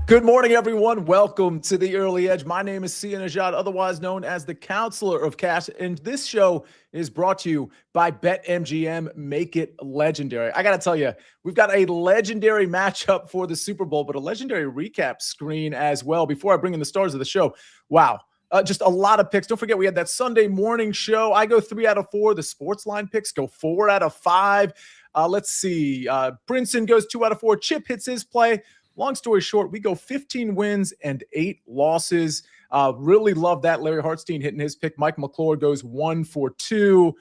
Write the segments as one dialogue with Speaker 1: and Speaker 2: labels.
Speaker 1: Good morning, everyone. Welcome to the Early Edge. My name is Sia Nejad, otherwise known as the Counselor of Cash, and this show is brought to you by BetMGM. Make it legendary. I got to tell you, we've got a legendary matchup for the Super Bowl, but a legendary recap screen as well. Before I bring in the stars of the show, wow. Just a lot of picks. Don't forget, we had that Sunday morning show. I go 3 out of 4. The SportsLine picks go 4 out of 5. Let's see. Brinson goes 2 out of 4. Chip hits his play. Long story short, we go 15 wins and 8 losses. Really love that. Larry Hartstein hitting his pick. Mike McClure goes 1 for 2.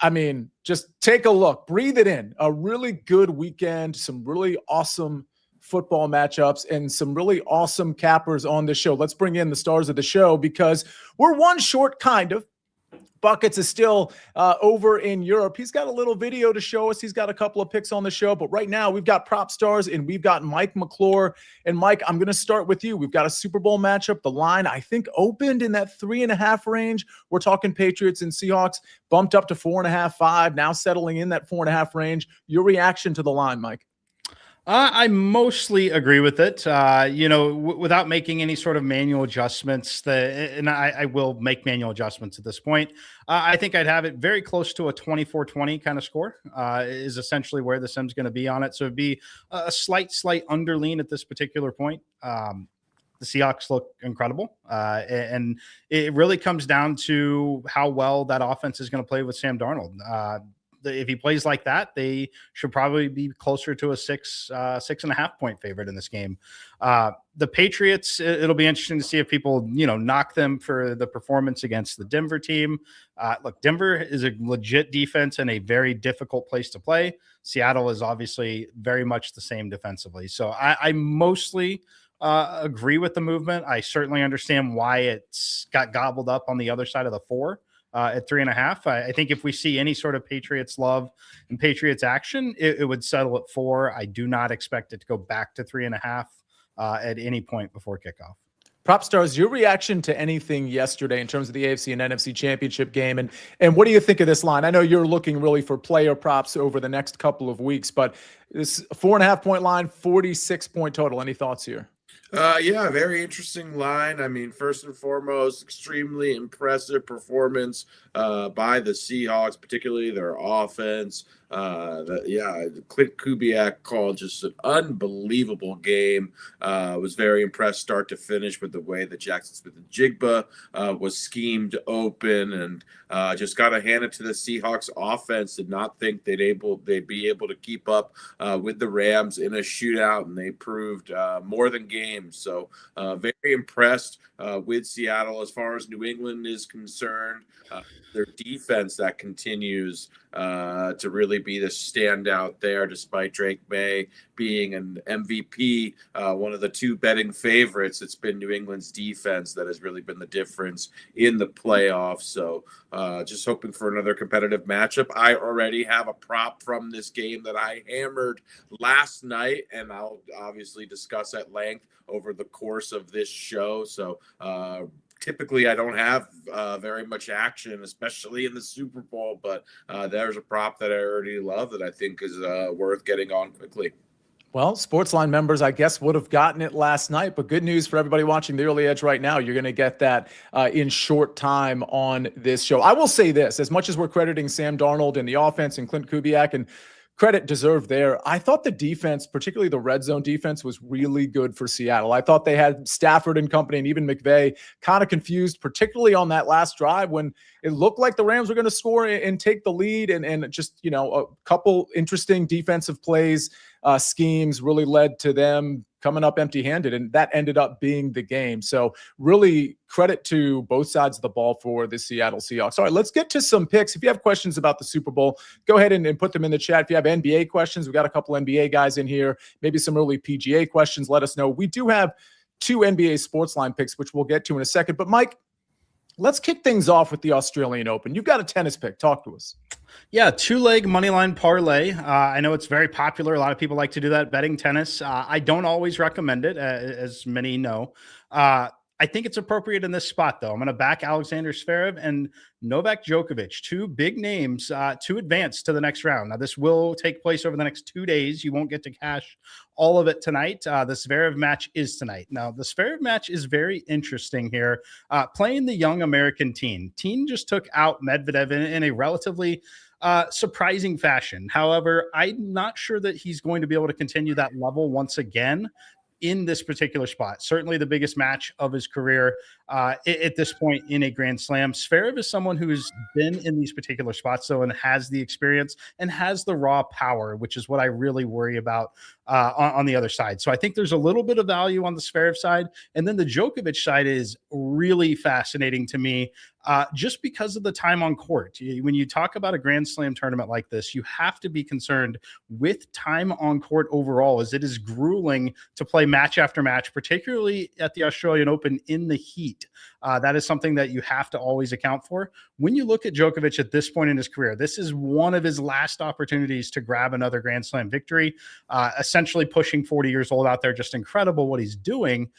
Speaker 1: I mean, just take a look. Breathe it in. A really good weekend. Some really awesome football matchups and some really awesome cappers on the show. Let's bring in the stars of the show because we're one short, kind of. Buckets is still over in Europe. He's got a little video to show us. He's got a couple of picks on the show. But right now, we've got Propstarz and we've got Mike McClure. And Mike, I'm going to start with you. We've got a Super Bowl matchup. The line, I think, opened in that 3.5 range. We're talking Patriots and Seahawks, bumped up to 4.5, 5, now settling in that 4.5 range. Your reaction to the line, Mike?
Speaker 2: I mostly agree with it, without making any sort of manual adjustments. And I will make manual adjustments at this point. I think I'd have it very close to a 24-20 kind of score is essentially where the sim's going to be on it. So it'd be a slight underlean at this particular point. The Seahawks look incredible. And it really comes down to how well that offense is going to play with Sam Darnold. If he plays like that, they should probably be closer to a 6.5 point favorite in this game. The Patriots, it'll be interesting to see if people, knock them for the performance against the Denver team. Look, Denver is a legit defense and a very difficult place to play. Seattle is obviously very much the same defensively. So I mostly agree with the movement. I certainly understand why it's got gobbled up on the other side of the 4. At 3.5. I think if we see any sort of Patriots love and Patriots action, it would settle at 4. I do not expect it to go back to 3.5 at any point before kickoff.
Speaker 1: Propstars, your reaction to anything yesterday in terms of the AFC and NFC championship game, and what do you think of this line? I know you're looking really for player props over the next couple of weeks, but this 4.5 point line, 46 point total. Any thoughts here?
Speaker 3: Yeah, very interesting line. I mean, first and foremost, extremely impressive performance by the Seahawks, particularly their offense. Clint Kubiak called just an unbelievable game. Was very impressed start to finish with the way that Jackson Smith-Njigba was schemed open, and just got to hand it to the Seahawks offense. Did not think they'd be able to keep up with the Rams in a shootout, and they proved more than game. So very impressed with Seattle as far as New England is concerned. Their defense that continues to really be the standout there, despite Drake May being an MVP, one of the 2 betting favorites. It's been New England's defense that has really been the difference in the playoffs. So just hoping for another competitive matchup. I already have a prop from this game that I hammered last night, and I'll obviously discuss at length over the course of this show. So typically I don't have very much action, especially in the Super Bowl, but there's a prop that I already love that I think is worth getting on quickly.
Speaker 1: Well, SportsLine members, I guess, would have gotten it last night, but good news for everybody watching the Early Edge right now. You're going to get that in short time on this show. I will say this, as much as we're crediting Sam Darnold and the offense and Clint Kubiak, and credit deserved there, I thought the defense, particularly the red zone defense, was really good for Seattle. I thought they had Stafford and company and even McVay kind of confused, particularly on that last drive when it looked like the Rams were going to score and take the lead, and just, a couple interesting defensive plays, schemes really led to them coming up empty-handed, and that ended up being the game. So really credit to both sides of the ball for the Seattle Seahawks. All right, let's get to some picks. If you have questions about the Super Bowl, go ahead and put them in the chat. If you have NBA questions, we've got a couple NBA guys in here, maybe some early PGA questions, let us know. We do have 2 NBA SportsLine picks, which we'll get to in a second. But Mike, let's kick things off with the Australian Open. You've got a tennis pick. Talk to us.
Speaker 2: Yeah, 2-leg moneyline parlay. I know it's very popular. A lot of people like to do that, betting tennis. I don't always recommend it, as many know. I I think it's appropriate in this spot, though. I'm going to back Alexander Zverev and Novak Djokovic, two big names to advance to the next round. Now, this will take place over the next 2 days. You won't get to cash all of it tonight. The Zverev match is tonight. Now, the Zverev match is very interesting here. Playing the young American teen. Teen just took out Medvedev in a relatively surprising fashion. However, I'm not sure that he's going to be able to continue that level once again in this particular spot. Certainly the biggest match of his career at this point in a Grand Slam. Zverev is someone who's been in these particular spots, though, and has the experience and has the raw power, which is what I really worry about on the other side. So I think there's a little bit of value on the Zverev side. And then the Djokovic side is really fascinating to me just because of the time on court. When you talk about a Grand Slam tournament like this, you have to be concerned with time on court overall, as it is grueling to play match after match, particularly at the Australian Open in the heat. That is something that you have to always account for. When you look at Djokovic at this point in his career, this is one of his last opportunities to grab another Grand Slam victory, essentially pushing 40 years old out there. Just incredible what he's doing.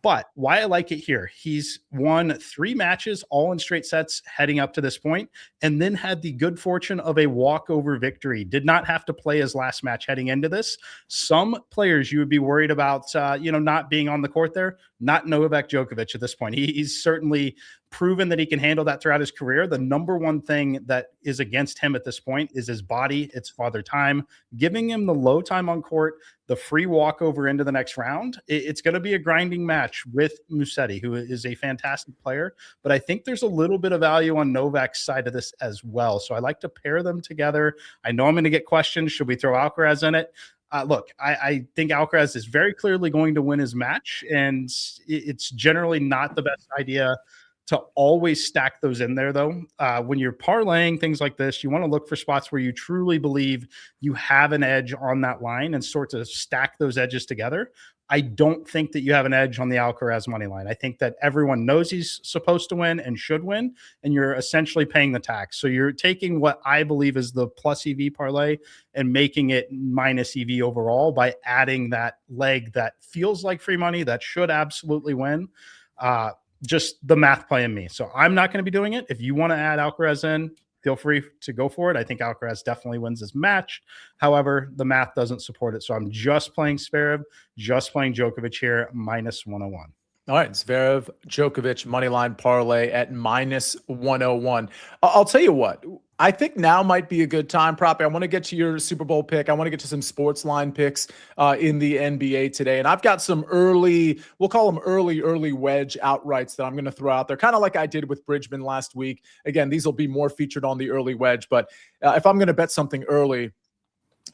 Speaker 2: But why I like it here, he's won 3 matches, all in straight sets heading up to this point, and then had the good fortune of a walkover victory. Did not have to play his last match heading into this. Some players you would be worried about, not being on the court there. Not Novak Djokovic at this point. He's certainly proven that he can handle that throughout his career. The number one thing that is against him at this point is his body. It's father time, giving him the low time on court, the free walkover into the next round. It's going to be a grinding match with Musetti, who is a fantastic player. But I think there's a little bit of value on Novak's side of this as well. So I like to pair them together. I know I'm going to get questions. Should we throw Alcaraz in it? Look, I think Alcaraz is very clearly going to win his match, and it's generally not the best idea to always stack those in there, though. When you're parlaying things like this, you want to look for spots where you truly believe you have an edge on that line and sort of stack those edges together. I don't think that you have an edge on the Alcaraz money line. I think that everyone knows he's supposed to win and should win, and you're essentially paying the tax. So you're taking what I believe is the plus EV parlay and making it minus EV overall by adding that leg that feels like free money that should absolutely win. Just the math play in me. So I'm not going to be doing it. If you want to add Alcaraz in, feel free to go for it. I think Alcaraz definitely wins this match. However, the math doesn't support it. So I'm just playing Zverev, just playing Djokovic here, minus 101.
Speaker 1: All right, Zverev, Djokovic, moneyline parlay at minus 101. I'll tell you what, I think now might be a good time, Proppy. I want to get to your Super Bowl pick. I want to get to some sports line picks in the NBA today. And I've got some early, we'll call them early wedge outrights that I'm going to throw out there, kind of like I did with Bridgman last week. Again, these will be more featured on the early wedge, but if I'm going to bet something early,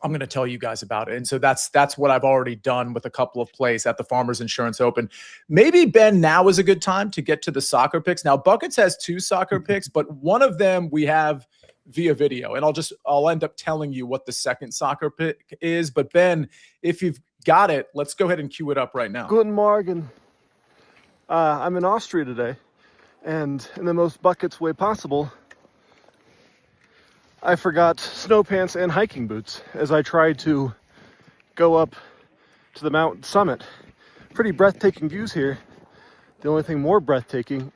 Speaker 1: I'm going to tell you guys about it. And so that's what I've already done with a couple of plays at the Farmers Insurance Open. Maybe, Ben, now is a good time to get to the soccer picks. Now, Buckets has 2 soccer picks, but one of them we have via video. And I'll end up telling you what the second soccer pick is. But Ben, if you've got it, let's go ahead and cue it up right now.
Speaker 4: Guten Morgen. I'm in Austria today, and in the most Buckets way possible, I forgot snow pants and hiking boots as I tried to go up to the mountain summit. Pretty breathtaking views here. The only thing more breathtaking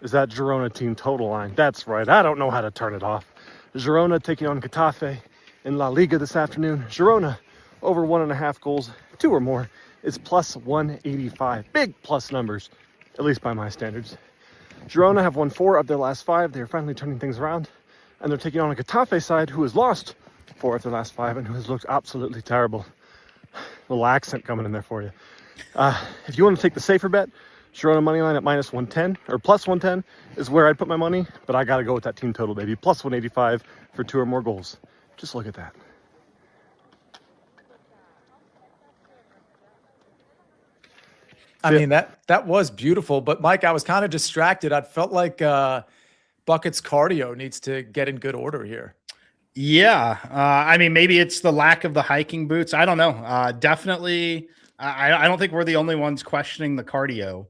Speaker 4: is that Girona team total line. That's right, I don't know how to turn it off. Girona taking on Getafe in La Liga this afternoon. Girona over 1.5 goals, 2 or more, is plus 185. Big plus numbers, at least by my standards. Girona have won 4 of their last 5. They're finally turning things around. And they're taking on a Getafe side who has lost 4 of their last 5 and who has looked absolutely terrible. Little accent coming in there for you. If you want to take the safer bet, Girona money line at minus 110 or plus 110 is where I'd put my money, but I got to go with that team total, baby. Plus 185 for 2 or more goals. Just look at that.
Speaker 1: I mean, that was beautiful, but Mike, I was kind of distracted. I felt like Bucket's cardio needs to get in good order here.
Speaker 2: Yeah. I mean, maybe it's the lack of the hiking boots. I don't know. Definitely. I don't think we're the only ones questioning the cardio.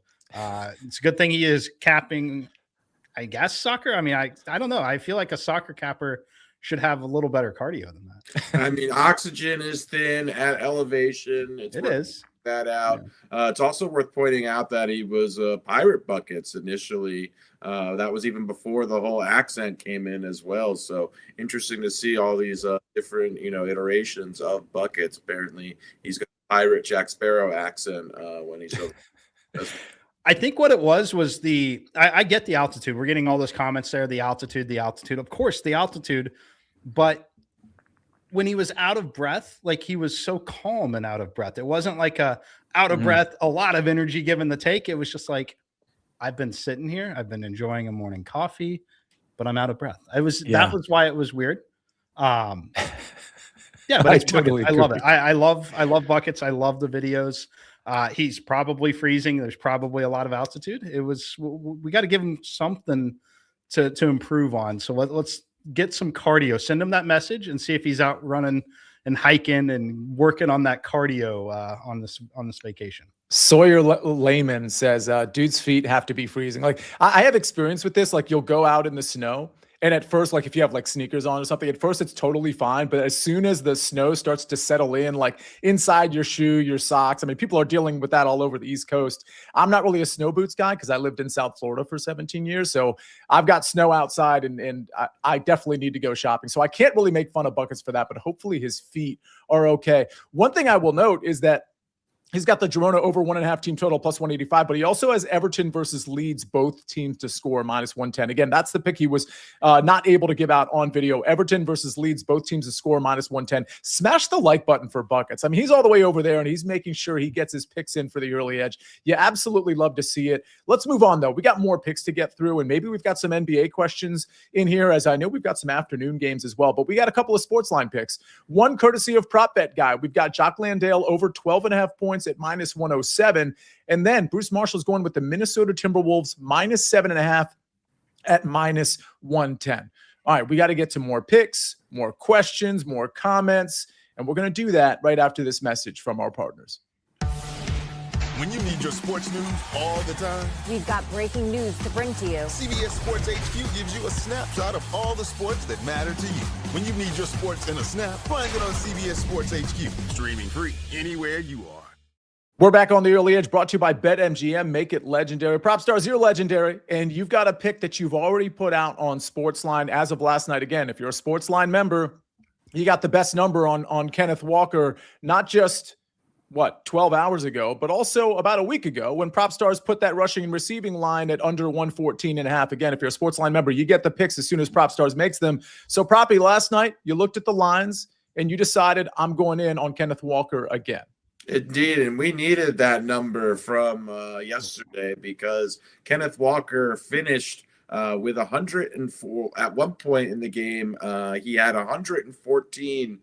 Speaker 2: It's a good thing he is capping, I guess, soccer. I mean, I don't know. I feel like a soccer capper should have a little better cardio than that.
Speaker 3: I mean, oxygen is thin at elevation.
Speaker 2: It is.
Speaker 3: that out. It's also worth pointing out that he was Pirate Buckets initially. That was even before the whole accent came in as well. So interesting to see all these different, iterations of Buckets. Apparently, he's got a Pirate Jack Sparrow accent when he's over.
Speaker 2: I think what it was I get the altitude. We're getting all those comments there, the altitude, of course, the altitude, but when he was out of breath, like he was so calm and out of breath. It wasn't like a out of breath, a lot of energy given the take. It was just like, I've been sitting here, I've been enjoying a morning coffee, but I'm out of breath. That was why it was weird. Yeah, but it's totally I love it. I love Buckets. I love the videos. He's probably freezing. There's probably a lot of altitude. We got to give him something to improve on. So let's get some cardio. Send him that message and see if he's out running and hiking and working on that cardio on this vacation.
Speaker 1: Sawyer Layman says, dude's feet have to be freezing. Like I have experience with this. Like you'll go out in the snow, and at first, like if you have like sneakers on or something, at first it's totally fine. But as soon as the snow starts to settle in, like inside your shoe, your socks, I mean, people are dealing with that all over the East Coast. I'm not really a snow boots guy because I lived in South Florida for 17 years. So I've got snow outside and I definitely need to go shopping. So I can't really make fun of Buckets for that, but hopefully his feet are okay. One thing I will note is that he's got the Girona over 1.5 team total plus 185, but he also has Everton versus Leeds, both teams to score minus 110. Again, that's the pick he was not able to give out on video. Everton versus Leeds, both teams to score minus 110. Smash the like button for Buckets. I mean, he's all the way over there and he's making sure he gets his picks in for the early edge. You absolutely love to see it. Let's move on though. We got more picks to get through and maybe we've got some NBA questions in here, as I know we've got some afternoon games as well, but we got a couple of SportsLine picks. One courtesy of Prop Bet Guy. We've got Jock Landale over 12.5 points at minus 107. And then Bruce Marshall's going with the Minnesota Timberwolves minus 7.5 at minus 110. All right, we got to get to more picks, more questions, more comments, and we're going to do that right after this message from our partners.
Speaker 5: When you need your sports news all the time,
Speaker 6: we've got breaking news to bring to you.
Speaker 5: CBS Sports HQ gives you a snapshot of all the sports that matter to you. When you need your sports in a snap, find it on CBS Sports HQ. Streaming free anywhere you are.
Speaker 1: We're back on the early edge, brought to you by BetMGM. Make it legendary. Propstarz, you're legendary, and you've got a pick that you've already put out on SportsLine as of last night. Again, if you're a SportsLine member, you got the best number on Kenneth Walker, not just 12 hours ago, but also about a week ago when Propstarz put that rushing and receiving line at under 114.5. Again, if you're a SportsLine member, you get the picks as soon as Propstarz makes them. So Proppy, last night you looked at the lines and you decided I'm going in on Kenneth Walker again.
Speaker 3: Indeed, and we needed that number from yesterday because Kenneth Walker finished with 104 at one point in the game. He had 114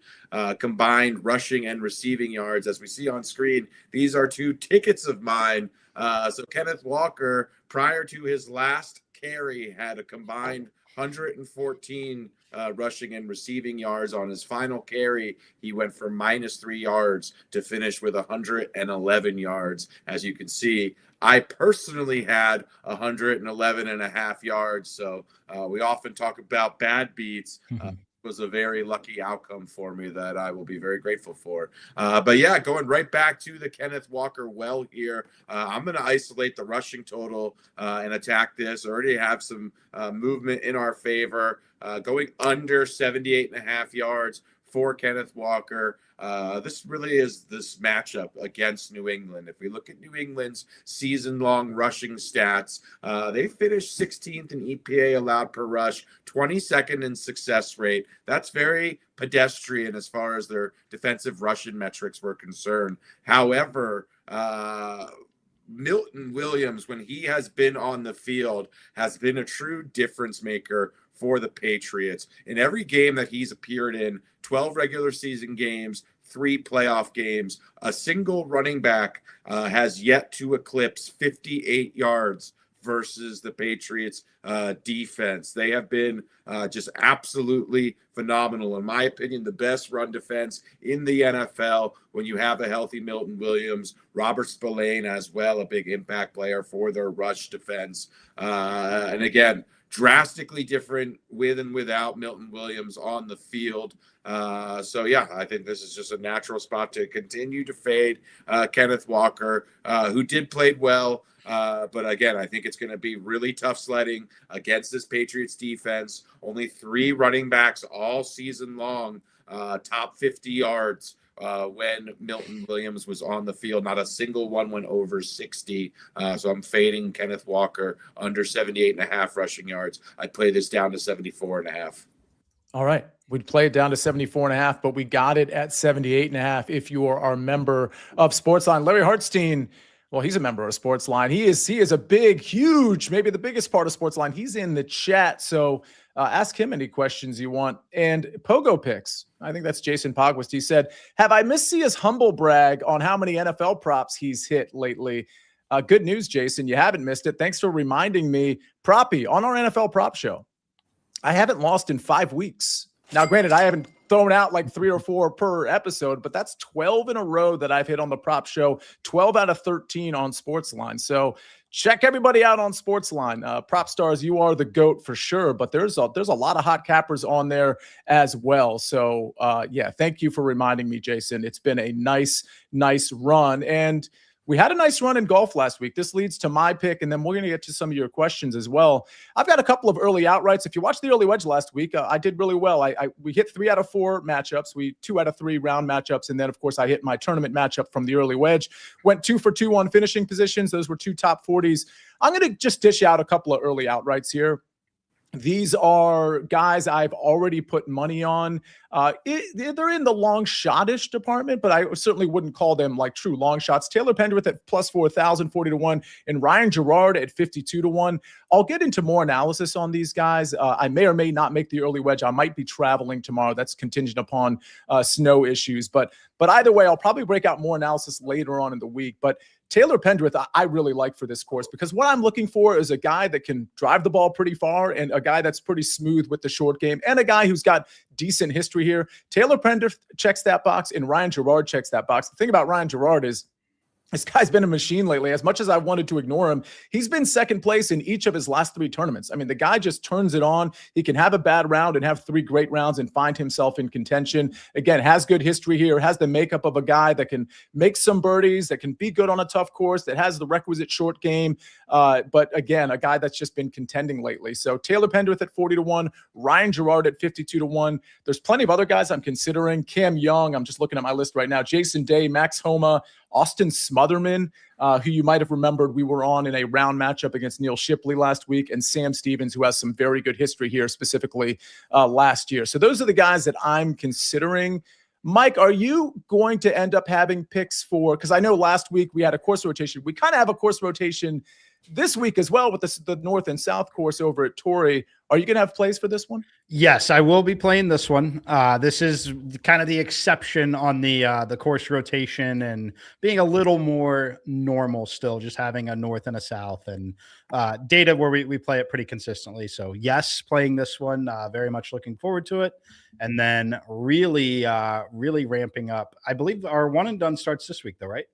Speaker 3: combined rushing and receiving yards. As we see on screen, these are two tickets of mine. So Kenneth Walker, prior to his last carry, had a combined 114 rushing and receiving yards. On his final carry, he went for -3 yards to finish with 111 yards. As you can see, I personally had 111.5 yards. So we often talk about bad beats. Was a very lucky outcome for me that I will be very grateful for. But yeah, going right back to the Kenneth Walker well here, I'm going to isolate the rushing total and attack this. Already have some movement in our favor, going under 78.5 yards for Kenneth Walker. This really is this matchup against New England. If we look at New England's season-long rushing stats, they finished 16th in EPA allowed per rush, 22nd in success rate. That's very pedestrian as far as their defensive rushing metrics were concerned. However, Milton Williams, when he has been on the field, has been a true difference maker for the Patriots. In every game that he's appeared in, 12 regular season games, 3 playoff games, a single running back has yet to eclipse 58 yards versus the Patriots defense. They have been just absolutely phenomenal. In my opinion, the best run defense in the NFL when you have a healthy Milton Williams, Robert Spillane as well, a big impact player for their rush defense. And again, drastically different with and without Milton Williams on the field. So yeah, I think this is just a natural spot to continue to fade Kenneth Walker, who did played well. But again, I think it's going to be really tough sledding against this Patriots defense. Only 3 running backs all season long, top 50 yards when Milton Williams was on the field. Not a single one went over 60. So I'm fading Kenneth Walker under 78.5 rushing yards. I play this down to 74.5.
Speaker 1: All right. We'd play it down to 74.5, but we got it at 78.5 if you are our member of SportsLine. Larry Hartstein, well, he's a member of SportsLine. He is a big, huge, maybe the biggest part of SportsLine. He's in the chat, so ask him any questions you want. And Pogo Picks, I think that's Jason Pogwist. He said, have I missed Sia's humble brag on how many NFL props he's hit lately? Good news, Jason. You haven't missed it. Thanks for reminding me. Proppy, on our NFL prop show, I haven't lost in 5 weeks. Now, granted, I haven't thrown out like 3 or 4 per episode, but that's 12 in a row that I've hit on the prop show, 12 out of 13 on SportsLine. So check everybody out on SportsLine. Propstarz, you are the GOAT for sure, but there's a lot of hot cappers on there as well. So yeah, thank you for reminding me, Jason. It's been a nice run. And we had a nice run in golf last week. This leads to my pick, and then we're going to get to some of your questions as well. I've got a couple of early outrights. If you watched the early wedge last week, I did really well. We hit 3 out of 4 matchups. 2 out of 3 round matchups, and then, of course, I hit my tournament matchup from the early wedge. Went 2 for 2 on finishing positions. Those were 2 top 40s. I'm going to just dish out a couple of early outrights here. These are guys I've already put money on. They're in the long shot-ish department, but I certainly wouldn't call them like true long shots. Taylor Pendrith at plus 4,000, 40-1, and Ryan Gerard at 52-1. I'll get into more analysis on these guys. I may or may not make the early wedge. I might be traveling tomorrow. That's contingent upon snow issues. But either way, I'll probably break out more analysis later on in the week. But Taylor Pendrith, I really like for this course because what I'm looking for is a guy that can drive the ball pretty far and a guy that's pretty smooth with the short game and a guy who's got decent history here. Taylor Pendrith checks that box and Ryan Gerard checks that box. The thing about Ryan Gerard is this guy's been a machine lately. As much as I wanted to ignore him, he's been second place in each of his last 3 tournaments. I mean, the guy just turns it on. He can have a bad round and have 3 great rounds and find himself in contention. Again, has good history here, has the makeup of a guy that can make some birdies, that can be good on a tough course, that has the requisite short game. But again, a guy that's just been contending lately. So Taylor Pendrith at 40-1, Ryan Gerard at 52-1. There's plenty of other guys I'm considering. Cam Young, I'm just looking at my list right now. Jason Day, Max Homa, Austin Smotherman, who you might have remembered we were on in a round matchup against Neil Shipley last week, and Sam Stevens, who has some very good history here, specifically last year. So those are the guys that I'm considering. Mike, are you going to end up having picks for, because I know last week we had a course rotation. We kind of have a course rotation this week as well with the North and South course over at Torrey. Are you going to have plays for this one?
Speaker 2: Yes, I will be playing this one. This is kind of the exception on the course rotation and being a little more normal still, just having a North and a South and data where we play it pretty consistently. So yes, playing this one, very much looking forward to it. And then really ramping up. I believe our one and done starts this week though, right?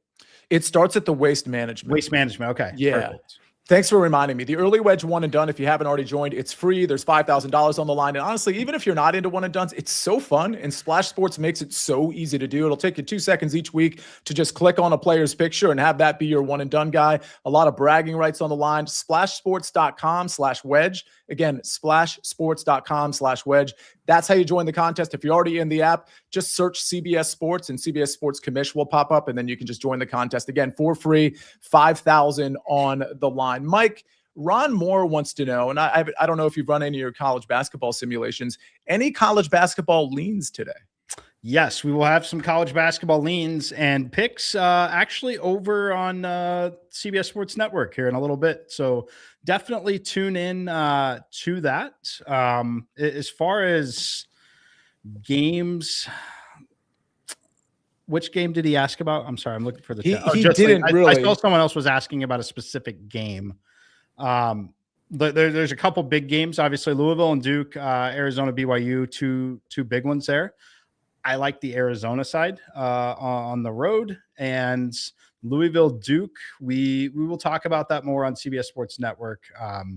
Speaker 1: It starts at the Waste Management.
Speaker 2: Waste Management. Okay.
Speaker 1: Yeah.
Speaker 2: Perfect.
Speaker 1: Thanks for reminding me. The early wedge one and done, if you haven't already joined, it's free. There's $5,000 on the line. And honestly, even if you're not into one and dones, it's so fun. And Splash Sports makes it so easy to do. It'll take you 2 seconds each week to just click on a player's picture and have that be your one and done guy. A lot of bragging rights on the line. Splashsports.com/wedge. Again, splashsports.com/wedge. That's how you join the contest. If you're already in the app, just search CBS Sports and CBS Sports Commish will pop up, and then you can just join the contest. Again, for free, $5,000 on the line. Mike, Ron Moore wants to know, and I don't know if you've run any of your college basketball simulations, any college basketball leans today?
Speaker 2: Yes, we will have some college basketball leans and picks actually over on CBS Sports Network here in a little bit. So definitely tune in to that. As far as games, which game did he ask about? I'm sorry, I'm looking for the chat.
Speaker 1: He didn't really.
Speaker 2: I saw someone else was asking about a specific game. There's a couple big games, obviously Louisville and Duke, Arizona, BYU, two big ones there. I like the Arizona side on the road, and Louisville Duke. We will talk about that more on CBS Sports Network.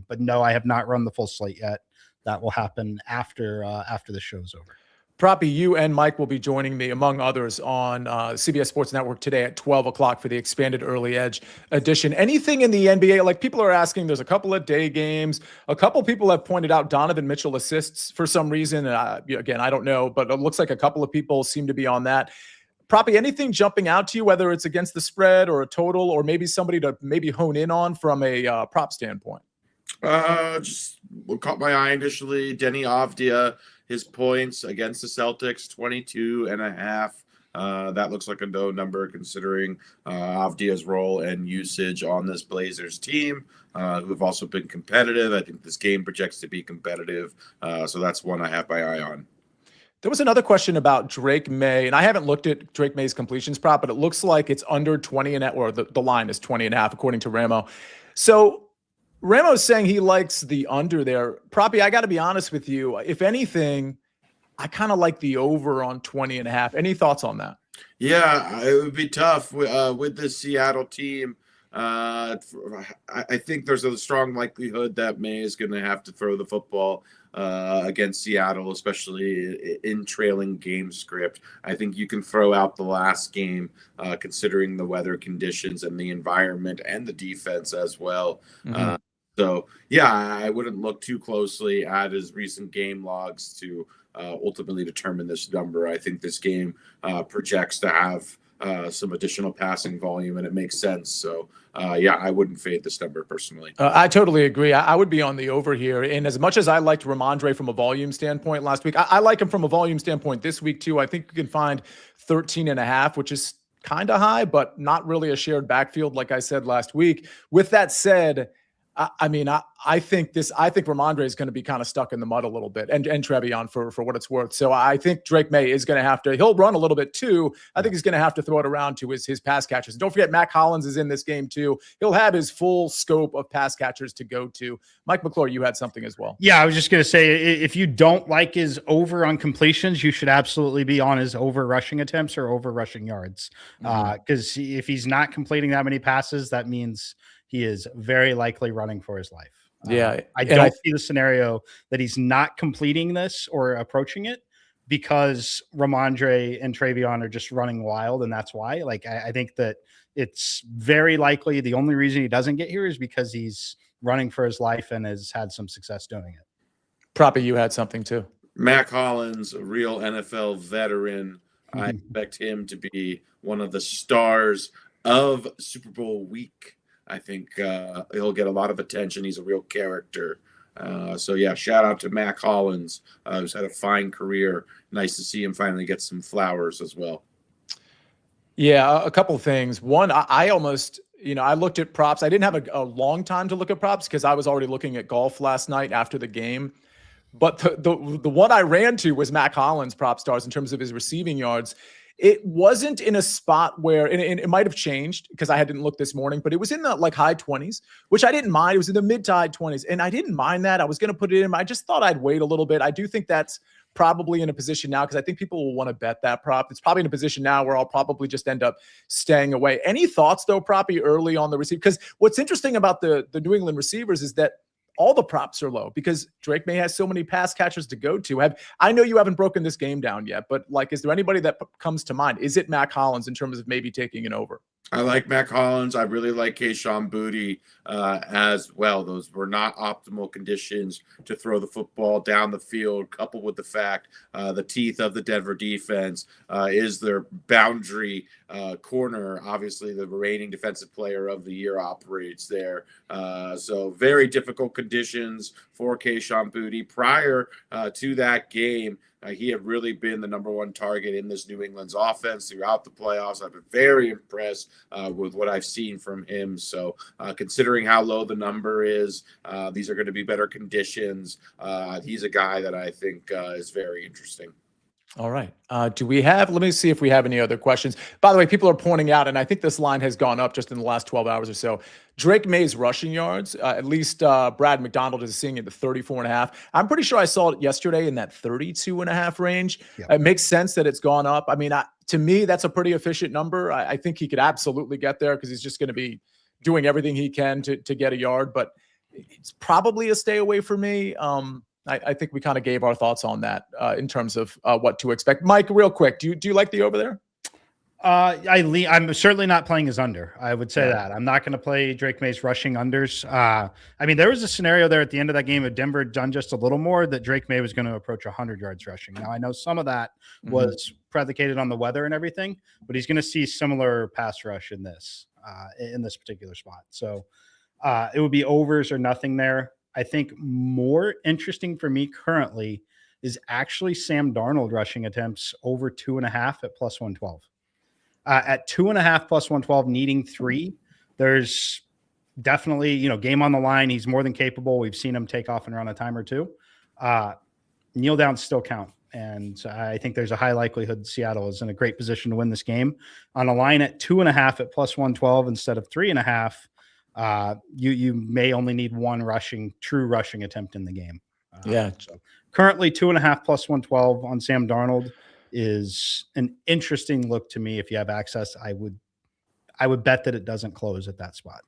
Speaker 2: But no, I have not run the full slate yet. That will happen after the show's over.
Speaker 1: Proppy, you and Mike will be joining me, among others, on CBS Sports Network today at 12 o'clock for the expanded early edge edition. Anything in the NBA, like people are asking, there's a couple of day games. A couple people have pointed out Donovan Mitchell assists for some reason. Again, I don't know, but it looks like a couple of people seem to be on that. Proppy, anything jumping out to you, whether it's against the spread or a total, or maybe somebody to maybe hone in on from a prop standpoint?
Speaker 3: Just what caught my eye initially, Denny Avdia, his points against the Celtics, 22.5. That looks like a no number considering Avdia's role and usage on this Blazers team, who have also been competitive. I think this game projects to be competitive. So that's one I have my eye on.
Speaker 1: There was another question about Drake May, and I haven't looked at Drake May's completions prop, but it looks like it's under 20 or the line is 20.5 according to Ramo. So Ramo's saying he likes the under there. Proppy, I got to be honest with you. If anything, I kind of like the over on 20.5. Any thoughts on that?
Speaker 3: Yeah, it would be tough with this Seattle team. I think there's a strong likelihood that May is going to have to throw the football against Seattle, especially in trailing game script. I think you can throw out the last game considering the weather conditions and the environment and the defense as well.
Speaker 1: Mm-hmm.
Speaker 3: So, yeah, I wouldn't look too closely at his recent game logs to ultimately determine this number. I think this game projects to have some additional passing volume, and it makes sense. So, yeah, I wouldn't fade this number personally.
Speaker 1: I totally agree. I would be on the over here. And as much as I liked Ramondre from a volume standpoint last week, I like him from a volume standpoint this week too. I think you can find 13.5, which is kind of high, but not really a shared backfield, like I said last week. With that said, I think Ramondre is going to be kind of stuck in the mud a little bit, and Trevion for what it's worth. So I think Drake May is going to have to. He'll run a little bit too. I think he's going to have to throw it around to his pass catchers. And don't forget, Mac Hollins is in this game too. He'll have his full scope of pass catchers to go to. Mike McClure, you had something as well.
Speaker 2: Yeah, I was just going to say, if you don't like his over on completions, you should absolutely be on his over rushing attempts or over rushing yards. Because if he's not completing that many passes, that means he is very likely running for his life.
Speaker 1: Yeah.
Speaker 2: I don't see the scenario that he's not completing this or approaching it because Ramondre and Trevion are just running wild. And that's why, I think that it's very likely the only reason he doesn't get here is because he's running for his life and has had some success doing it.
Speaker 1: Proppy, you had something too.
Speaker 3: Mac Hollins, a real NFL veteran. I expect him to be one of the stars of Super Bowl week. I think he'll get a lot of attention. He's a real character. So, yeah, shout out to Mac Hollins, who's had a fine career. Nice to see him finally get some flowers as well.
Speaker 1: Yeah, a couple of things. One, I almost, I looked at props. I didn't have a long time to look at props because I was already looking at golf last night after the game. But the one I ran to was Mac Hollins Propstarz in terms of his receiving yards. It wasn't in a spot where, and it might have changed because I didn't look this morning, but it was in the high 20s, which I didn't mind. It was in the mid to high 20s, and I didn't mind that. I was going to put it in. I just thought I'd wait a little bit. I do think that's probably in a position now because I think people will want to bet that prop. It's probably in a position now where I'll probably just end up staying away. Any thoughts, though, Proppy, early on the receiver? Because what's interesting about the New England receivers is that all the props are low because Drake May has so many pass catchers to go to. I know you haven't broken this game down yet, but is there anybody that comes to mind? Is it Mac Hollins in terms of maybe taking an over?
Speaker 3: I like Mac Hollins. I really like Kayshon Boutte as well. Those were not optimal conditions to throw the football down the field, coupled with the fact the teeth of the Denver defense is their boundary corner. Obviously, the reigning defensive player of the year operates there. So very difficult conditions for Kayshon Boutte. Prior to that game, he had really been the number one target in this New England's offense throughout the playoffs. I've been very impressed with what I've seen from him. So considering how low the number is, these are going to be better conditions. He's a guy that I think is very interesting.
Speaker 1: All right. Let me see if we have any other questions. By the way, people are pointing out, and I think this line has gone up just in the last 12 hours or so. Drake May's rushing yards, at least Brad McDonald is seeing it at 34.5. I'm pretty sure I saw it yesterday in that 32.5 range. Yeah. It makes sense that it's gone up. I mean, to me, that's a pretty efficient number. I think he could absolutely get there because he's just going to be doing everything he can to get a yard, but it's probably a stay away for me. I think we kind of gave our thoughts on that in terms of what to expect. Mike, real quick, do you like the over there?
Speaker 2: I'm certainly not playing his under. I would say that I'm not going to play Drake May's rushing unders. I mean, there was a scenario there at the end of that game of Denver done just a little more that Drake May was going to approach 100 yards rushing. Now I know some of that was predicated on the weather and everything, but he's going to see similar pass rush in this particular spot. So it would be overs or nothing there. I think more interesting for me currently is actually Sam Darnold rushing attempts over 2.5 at plus 112. At 2.5 plus 112, needing 3, there's definitely, game on the line. He's more than capable. We've seen him take off and run a time or two. Kneel downs still count. And I think there's a high likelihood Seattle is in a great position to win this game. On a line at 2.5 at plus 112 instead of 3.5, you may only need one true rushing attempt in the game. So currently 2.5 plus 112 on Sam Darnold is an interesting look to me. If you have access, I would bet that it doesn't close at that spot.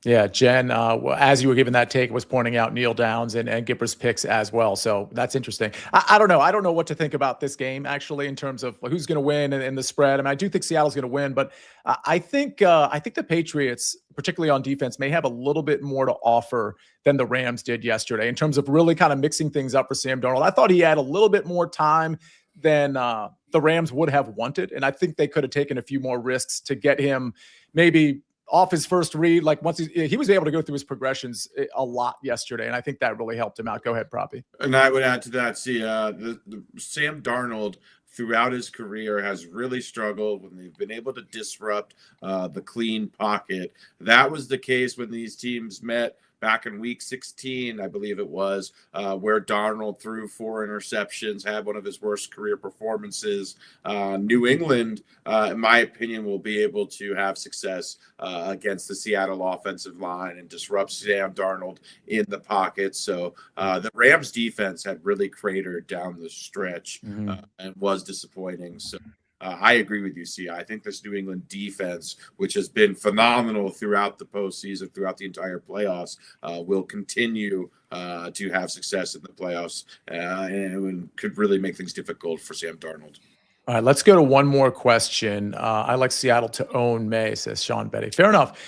Speaker 1: Yeah, Jen, as you were giving that take, was pointing out kneel downs and Gipper's picks as well. So that's interesting. I don't know. I don't know what to think about this game, actually, in terms of who's going to win and the spread. I mean, I do think Seattle's going to win, but I think the Patriots, particularly on defense, may have a little bit more to offer than the Rams did yesterday in terms of really kind of mixing things up for Sam Darnold. I thought he had a little bit more time than the Rams would have wanted. And I think they could have taken a few more risks to get him maybe off his first read. Like once he was able to go through his progressions a lot yesterday. And I think that really helped him out. Go ahead, Proppy.
Speaker 3: And I would add to that, the Sam Darnold throughout his career has really struggled when they've been able to disrupt the clean pocket. That was the case when these teams met back in week 16, I believe it was, where Darnold threw 4 interceptions, had one of his worst career performances. New England, in my opinion, will be able to have success against the Seattle offensive line and disrupt Sam Darnold in the pocket. So the Rams defense had really cratered down the stretch and was disappointing. So I agree with you, Sia. I think this New England defense, which has been phenomenal throughout the postseason, throughout the entire playoffs, will continue to have success in the playoffs and could really make things difficult for Sam Darnold.
Speaker 1: All right, let's go to one more question. I like Seattle to own May, says Sean Betty. Fair enough.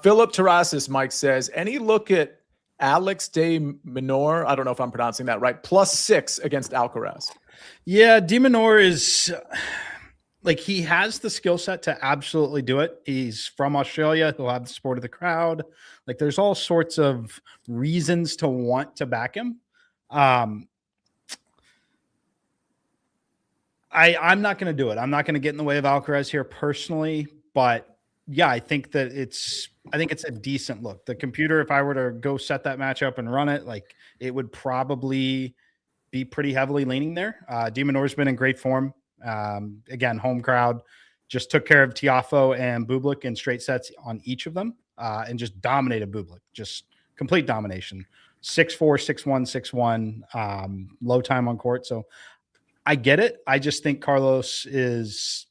Speaker 1: Philip Tarasis, Mike says, any look at Alex de Minor? I don't know if I'm pronouncing that right. +6 against Alcaraz.
Speaker 2: Yeah, de Minor is... he has the skill set to absolutely do it. He's from Australia. He'll have the support of the crowd. There's all sorts of reasons to want to back him. I'm not going to do it. I'm not going to get in the way of Alcaraz here personally, but yeah, I think it's a decent look. The computer, if I were to go set that matchup and run it, it would probably be pretty heavily leaning there. De Minor's been in great form. Again, home crowd, just took care of Tiafoe and Bublik in straight sets on each of them, and just dominated Bublik, just complete domination. 6'4", 6'1", 6'1", low time on court. So I get it. I just think Carlos is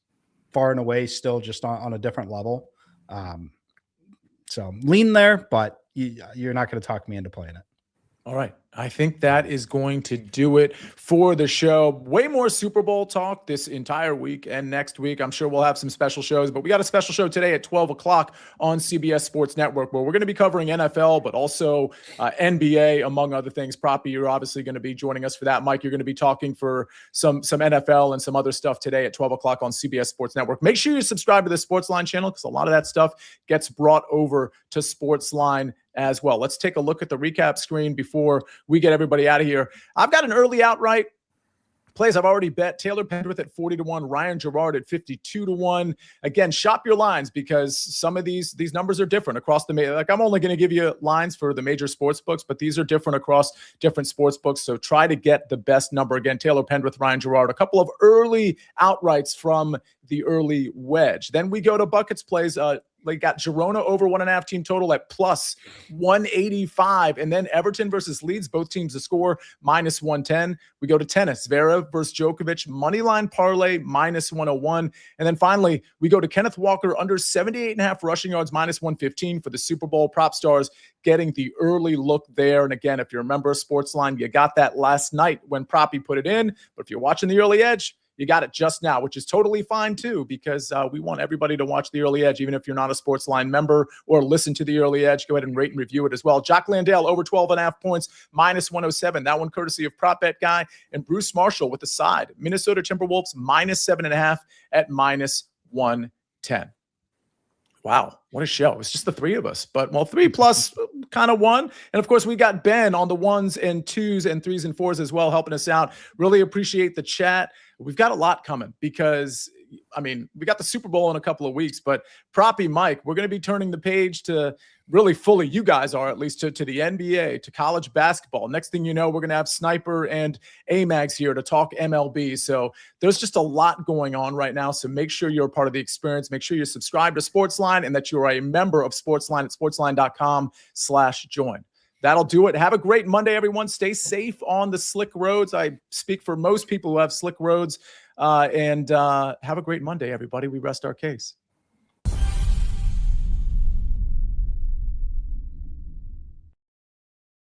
Speaker 2: far and away still just on a different level. So lean there, but you're not going to talk me into playing it.
Speaker 1: All right. I think that is going to do it for the show. Way more Super Bowl talk this entire week and next week. I'm sure we'll have some special shows, but we got a special show today at 12 o'clock on CBS Sports Network where we're going to be covering NFL, but also NBA, among other things. Proppy, you're obviously going to be joining us for that. Mike, you're going to be talking for some NFL and some other stuff today at 12 o'clock on CBS Sports Network. Make sure you subscribe to the SportsLine channel because a lot of that stuff gets brought over to SportsLine as well. Let's take a look at the recap screen before we get everybody out of here. I've got an early outright plays I've already bet. Taylor Pendrith at 40-1, Ryan Gerard at 52-1. Again, shop your lines because some of these numbers are different across the I'm only going to give you lines for the major sports books, but these are different across different sports books. So try to get the best number. Again, Taylor Pendrith, Ryan Gerard, a couple of early outrights from the early wedge. Then we go to buckets plays. They got Girona over 1.5 team total at plus 185. And then Everton versus Leeds, both teams to score minus 110. We go to tennis, Zverev versus Djokovic, moneyline parlay minus 101. And then finally, we go to Kenneth Walker under 78.5 rushing yards minus 115 for the Super Bowl. Propstarz getting the early look there. And again, if you remember SportsLine, you got that last night when Proppy put it in. But if you're watching the early edge, you got it just now, which is totally fine too, because we want everybody to watch the early edge, even if you're not a SportsLine member or listen to the early edge. Go ahead and rate and review it as well. Jock Landale over 12.5 points, minus 107. That one courtesy of Prop Bet Guy. And Bruce Marshall with the side. Minnesota Timberwolves minus 7.5 at minus 110. Wow, what a show. It's just the three of us, but well, 3 plus kind of one. And of course, we got Ben on the 1s and 2s and 3s and 4s as well, helping us out. Really appreciate the chat. We've got a lot coming because, I mean, we got the Super Bowl in a couple of weeks, but Proppy Mike, we're going to be turning the page to really fully, you guys are at least, to the NBA, to college basketball. Next thing you know, we're going to have Sniper and Amags here to talk MLB. So there's just a lot going on right now. So make sure you're a part of the experience. Make sure you're subscribed to SportsLine and that you're a member of SportsLine at sportsline.com/join. That'll do it. Have a great Monday, everyone. Stay safe on the slick roads. I speak for most people who have slick roads. And have a great Monday, everybody. We rest our case.